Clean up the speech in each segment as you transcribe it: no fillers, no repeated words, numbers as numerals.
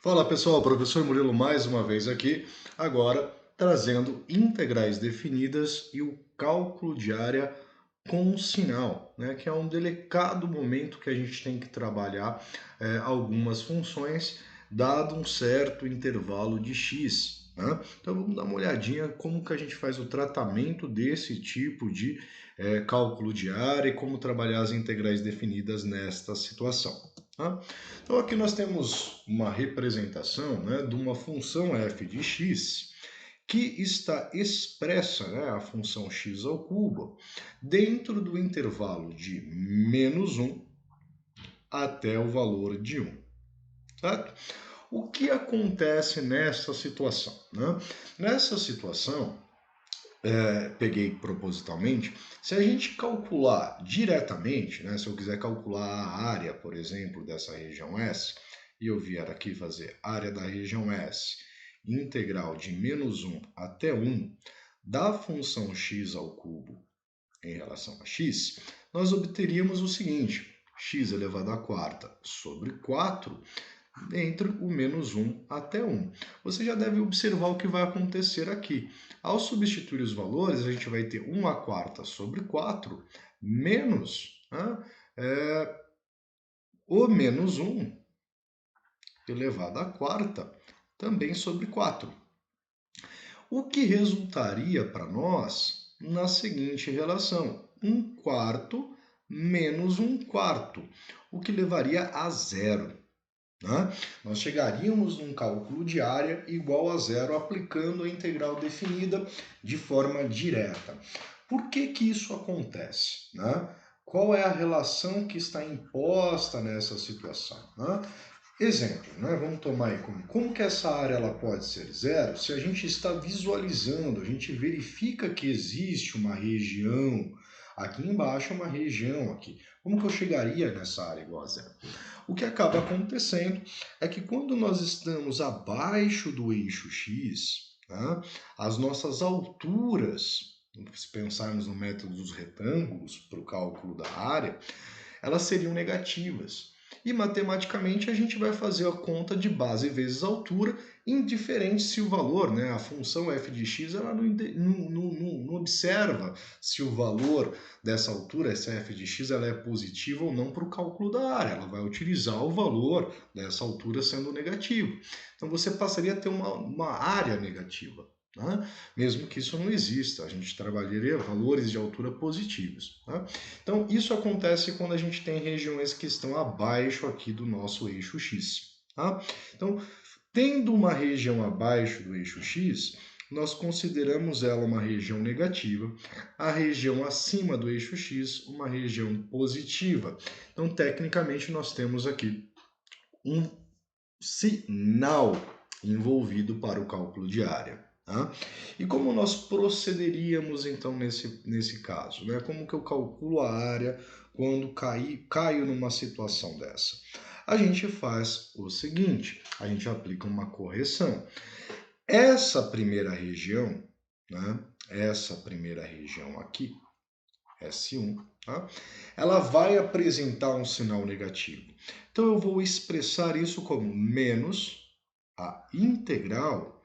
Fala pessoal, professor Murilo mais uma vez aqui, agora trazendo integrais definidas e o cálculo de área com sinal, né, que é um delicado momento que a gente tem que trabalhar algumas funções dado um certo intervalo de x. Né? Então vamos dar uma olhadinha como que a gente faz o tratamento desse tipo de cálculo de área e como trabalhar as integrais definidas nesta situação. Tá? Então aqui nós temos uma representação, né, de uma função f de x que está expressa, né, a função x ao cubo, dentro do intervalo de -1 até o valor de 1. Certo? O que acontece nessa situação? Né? Nessa situação, peguei propositalmente, se a gente calcular diretamente, né, se eu quiser calcular a área, por exemplo, dessa região S, e eu vier aqui fazer área da região S, integral de -1 até 1, da função x ao cubo em relação a x, nós obteríamos o seguinte, x elevado à quarta sobre 4, entre o -1 até 1. Você já deve observar o que vai acontecer aqui. Ao substituir os valores, a gente vai ter 1 à quarta sobre 4 menos o -1 elevado à quarta também sobre 4. O que resultaria para nós na seguinte relação: 1 quarto menos 1 quarto, o que levaria a zero. Né? Nós chegaríamos num cálculo de área igual a zero aplicando a integral definida de forma direta. Por que que isso acontece? Né? Qual é a relação que está imposta nessa situação? Né? Exemplo, né? Vamos tomar aí como que essa área ela pode ser zero se a gente está visualizando, a gente verifica que existe uma região, aqui embaixo uma região aqui. Como que eu chegaria nessa área igual a zero? O que acaba acontecendo é que quando nós estamos abaixo do eixo x, né, as nossas alturas, se pensarmos no método dos retângulos para o cálculo da área, elas seriam negativas. E matematicamente a gente vai fazer a conta de base vezes altura, indiferente se o valor, né, a função f de x, ela não observa se o valor dessa altura, essa f de x, ela é positiva ou não para o cálculo da área. Ela vai utilizar o valor dessa altura sendo negativo. Então você passaria a ter uma área negativa. Né? Mesmo que isso não exista, a gente trabalharia valores de altura positivos. Né? Então, isso acontece quando a gente tem regiões que estão abaixo aqui do nosso eixo X. Tá? Então, tendo uma região abaixo do eixo X, nós consideramos ela uma região negativa, a região acima do eixo X, uma região positiva. Então, tecnicamente, nós temos aqui um sinal envolvido para o cálculo de área. Tá? E como nós procederíamos então nesse caso? Né? Como que eu calculo a área quando caio numa situação dessa? A gente faz o seguinte, a gente aplica uma correção. Essa primeira região, né? Essa primeira região aqui, S1, tá? Ela vai apresentar um sinal negativo. Então eu vou expressar isso como menos a integral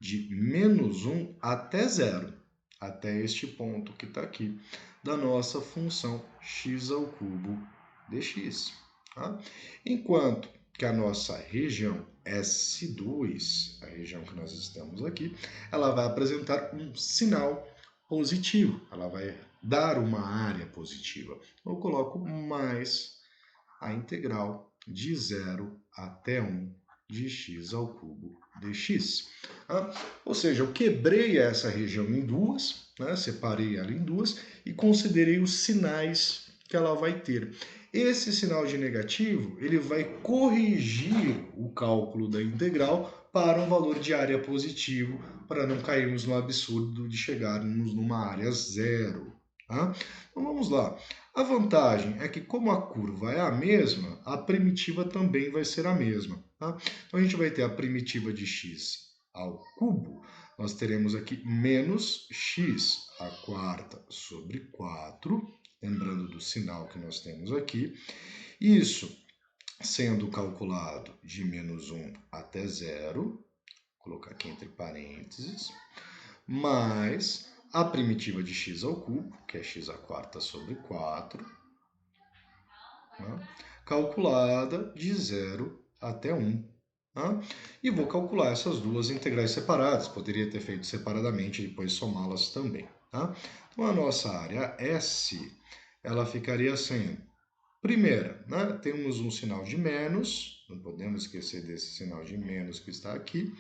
de -1 até zero, até este ponto que está aqui, da nossa função x ao cubo dx. Tá? Enquanto que a nossa região S2, a região que nós estamos aqui, ela vai apresentar um sinal positivo, ela vai dar uma área positiva. Eu coloco mais a integral de 0 até 1 de x ao cubo dx. Ou seja, eu quebrei essa região em duas, né? Separei ela em duas e considerei os sinais que ela vai ter. Esse sinal de negativo, ele vai corrigir o cálculo da integral para um valor de área positivo, para não cairmos no absurdo de chegarmos numa área zero. Tá? Então vamos lá. A vantagem é que como a curva é a mesma, a primitiva também vai ser a mesma. Tá? Então a gente vai ter a primitiva de x ao cubo, nós teremos aqui menos x à quarta sobre 4, lembrando do sinal que nós temos aqui. Isso sendo calculado de menos 1 até zero, vou colocar aqui entre parênteses, mais a primitiva de x ao cubo, que é x à quarta sobre 4, né, calculada de 0 até 1. Tá? E vou calcular essas duas integrais separadas, poderia ter feito separadamente e depois somá-las também. Tá? Então, a nossa área S, ela ficaria assim. Primeira, né, temos um sinal de menos, não podemos esquecer desse sinal de menos que está aqui.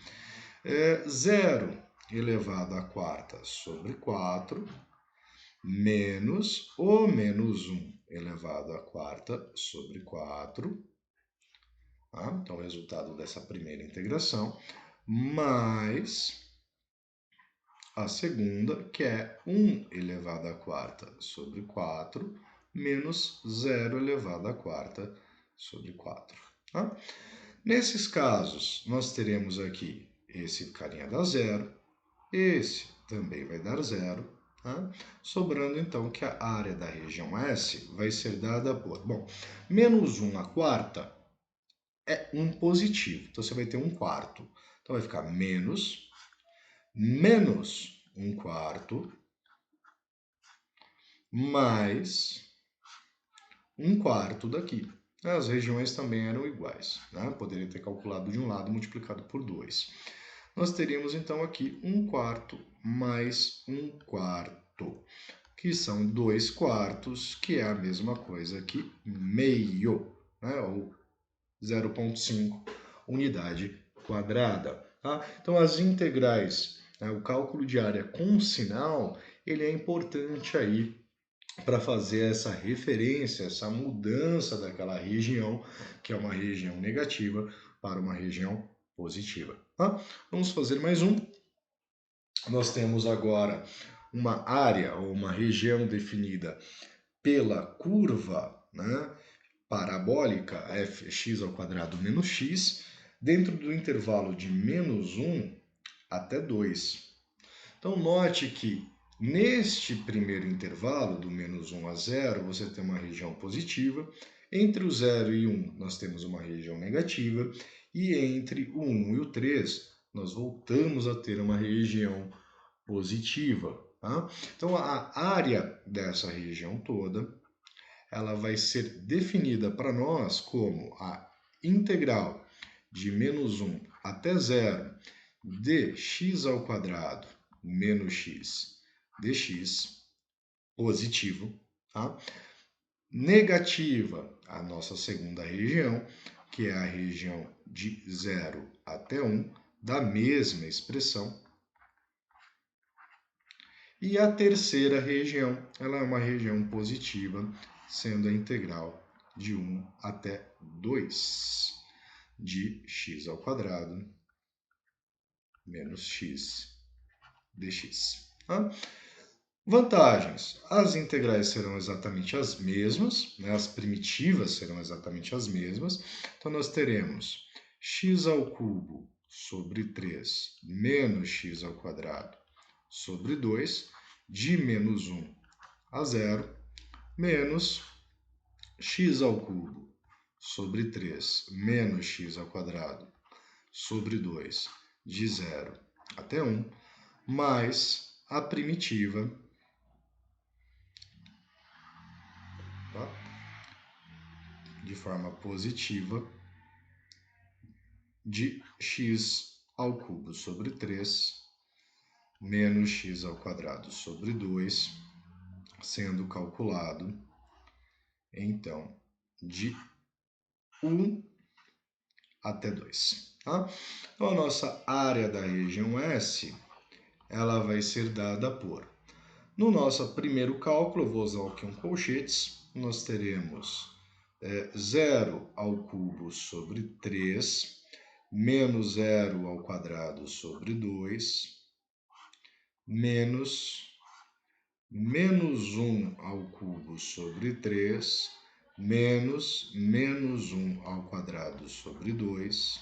0 elevado à quarta sobre 4, menos o menos 1 elevado à quarta sobre 4. Tá? Então, o resultado dessa primeira integração, mais a segunda, que é 1 elevado à quarta sobre 4, menos 0 elevado à quarta sobre 4. Tá? Nesses casos, nós teremos aqui esse carinha dá zero, esse também vai dar zero, tá? Sobrando então que a área da região S vai ser dada por, bom, menos 1 à quarta é um positivo, então você vai ter 1 quarto. Então vai ficar menos 1 quarto mais 1 quarto daqui. As regiões também eram iguais, né? Poderia ter calculado de um lado multiplicado por 2. Nós teríamos então aqui 1 quarto mais 1 quarto, que são 2 quartos, que é a mesma coisa que meio, né? Ou 0,5 unidade quadrada. Tá? Então, as integrais, né? O cálculo de área com sinal, ele é importante aí para fazer essa referência, essa mudança daquela região, que é uma região negativa, para uma região positiva. Tá? Vamos fazer mais um. Nós temos agora uma área ou uma região definida pela curva, né, parabólica fx ao quadrado menos x, dentro do intervalo de menos 1 até 2. Então, note que neste primeiro intervalo, do menos 1 a 0, você tem uma região positiva. Entre o 0 e 1, nós temos uma região negativa. E entre o 1 e o 3, nós voltamos a ter uma região positiva. Tá? Então, a área dessa região toda, ela vai ser definida para nós como a integral de menos 1 até 0 de x ao quadrado menos x dx, positivo, tá? Negativa, a nossa segunda região, que é a região de 0 até 1, da mesma expressão. E a terceira região, ela é uma região positiva, sendo a integral de 1 até 2 de x ao quadrado menos x dx. Tá? Vantagens. As integrais serão exatamente as mesmas, né? As primitivas serão exatamente as mesmas. Então, nós teremos x ao cubo sobre 3 menos x ao quadrado sobre 2, de menos 1 a 0, menos x ao cubo sobre 3 menos x ao quadrado sobre 2, de 0 até 1, mais a primitiva, tá? De forma positiva, de x ao cubo sobre 3 menos x ao quadrado sobre 2, sendo calculado, então, de 1 até 2. Tá? Então, a nossa área da região S, ela vai ser dada por... No nosso primeiro cálculo, eu vou usar aqui um colchetes, nós teremos 0 ao cubo sobre 3, menos 0 ao quadrado sobre 2, menos 1 ao cubo sobre 3, menos 1 ao quadrado sobre 2,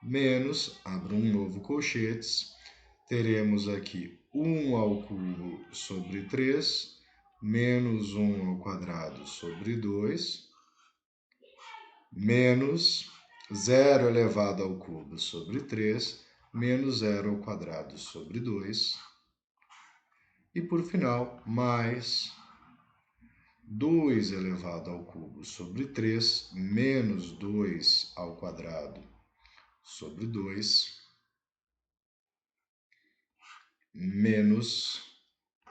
menos, abro um novo colchetes, teremos aqui 1 ao cubo sobre 3, menos 1 ao quadrado sobre 2, menos 0 elevado ao cubo sobre 3, menos 0 ao quadrado sobre 2. E, por final, mais 2 elevado ao cubo sobre 3, menos 2 ao quadrado sobre 2, menos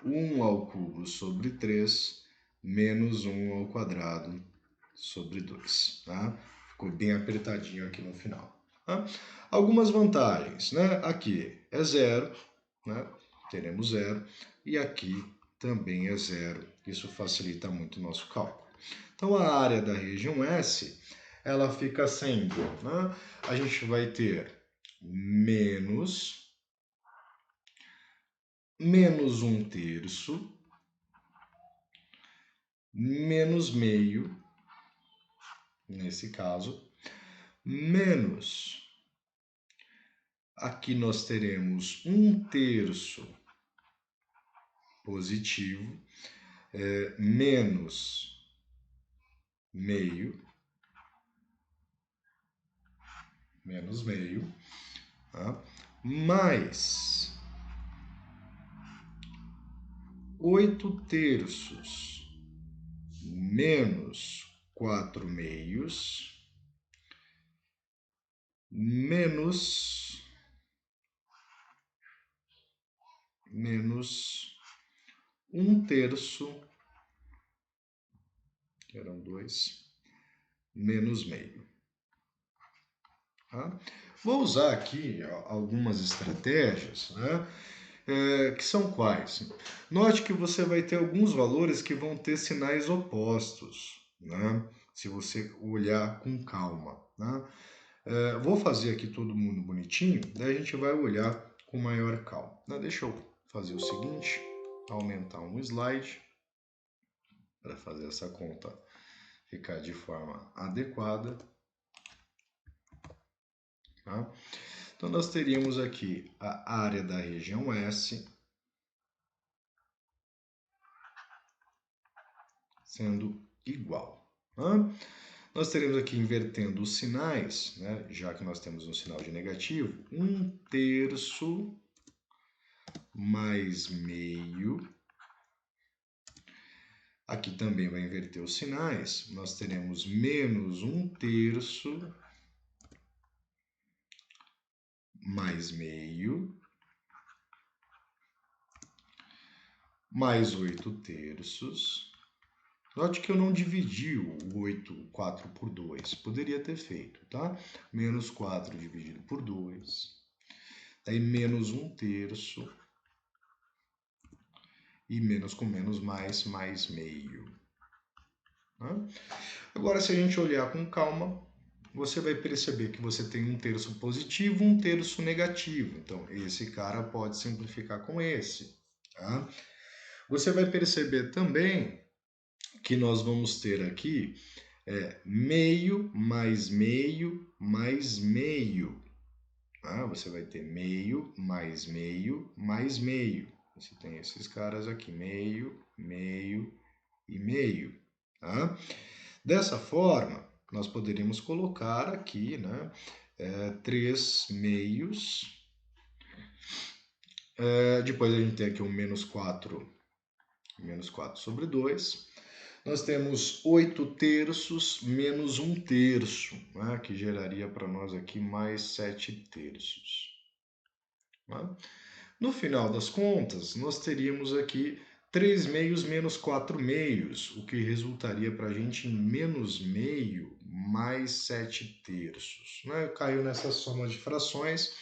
1 ao cubo sobre 3, menos 1 ao quadrado sobre 2. Tá? Ficou bem apertadinho aqui no final. Tá? Algumas vantagens, né? Aqui é 0, né? Teremos 0, e aqui também é 0. Isso facilita muito o nosso cálculo. Então, a área da região S, ela fica sendo, né? A gente vai ter menos 1/3, menos meio, nesse caso, menos, aqui nós teremos 1/3 positivo, menos meio, tá? Mais 8/3 menos 4/2 menos 1/3, que eram 2, menos meio. Tá? Vou usar aqui algumas estratégias, né? Que são quais? Note que você vai ter alguns valores que vão ter sinais opostos, né? Se você olhar com calma. Né? Vou fazer aqui todo mundo bonitinho, daí a gente vai olhar com maior calma. Deixa eu fazer o seguinte, aumentar um slide para fazer essa conta ficar de forma adequada. Tá? Então, nós teríamos aqui a área da região S sendo igual. Tá? Nós teremos aqui, invertendo os sinais, né? Já que nós temos um sinal de negativo, 1/3 mais meio. Aqui também vai inverter os sinais, nós teremos menos 1/3 mais meio, mais 8/3. Note que eu não dividi o 4 por 2, poderia ter feito, tá? Menos 4 dividido por 2, daí menos 1/3, e menos com menos mais meio. Tá? Agora, se a gente olhar com calma, você vai perceber que você tem 1/3 positivo, 1/3 negativo. Então, esse cara pode simplificar com esse. Tá? Você vai perceber também que nós vamos ter aqui meio mais meio mais meio. Tá? Você vai ter meio mais meio mais meio. Você tem esses caras aqui, meio, meio e meio. Tá? Dessa forma, nós poderíamos colocar aqui, né, 3 meios. Depois a gente tem aqui um menos 4 sobre 2. Nós temos 8/3 menos 1/3, né, que geraria para nós aqui mais 7/3. Né? No final das contas, nós teríamos aqui 3 meios menos 4 meios, o que resultaria para a gente em menos meio mais 7/3. Né? Caiu nessa soma de frações,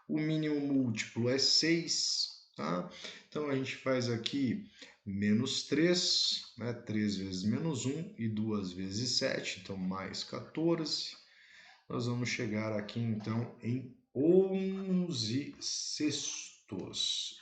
o mínimo múltiplo é 6. Tá? Então, a gente faz aqui menos 3, né? 3 vezes menos 1 e 2 vezes 7, então mais 14. Nós vamos chegar aqui, então, em 11/6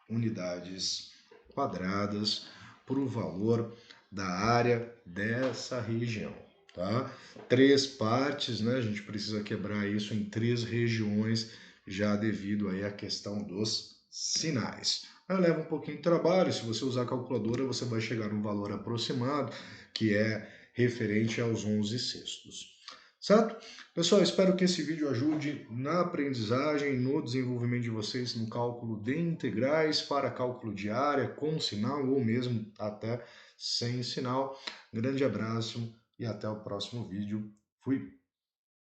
unidades quadradas para o valor da área dessa região. Tá? 3 partes, né? A gente precisa quebrar isso em 3 regiões, já devido aí à questão dos sinais. Leva um pouquinho de trabalho, se você usar a calculadora, você vai chegar num valor aproximado, que é referente aos 11/6. Certo? Pessoal, espero que esse vídeo ajude na aprendizagem, no desenvolvimento de vocês no cálculo de integrais para cálculo de área, com sinal ou mesmo até sem sinal. Grande abraço e até o próximo vídeo. Fui!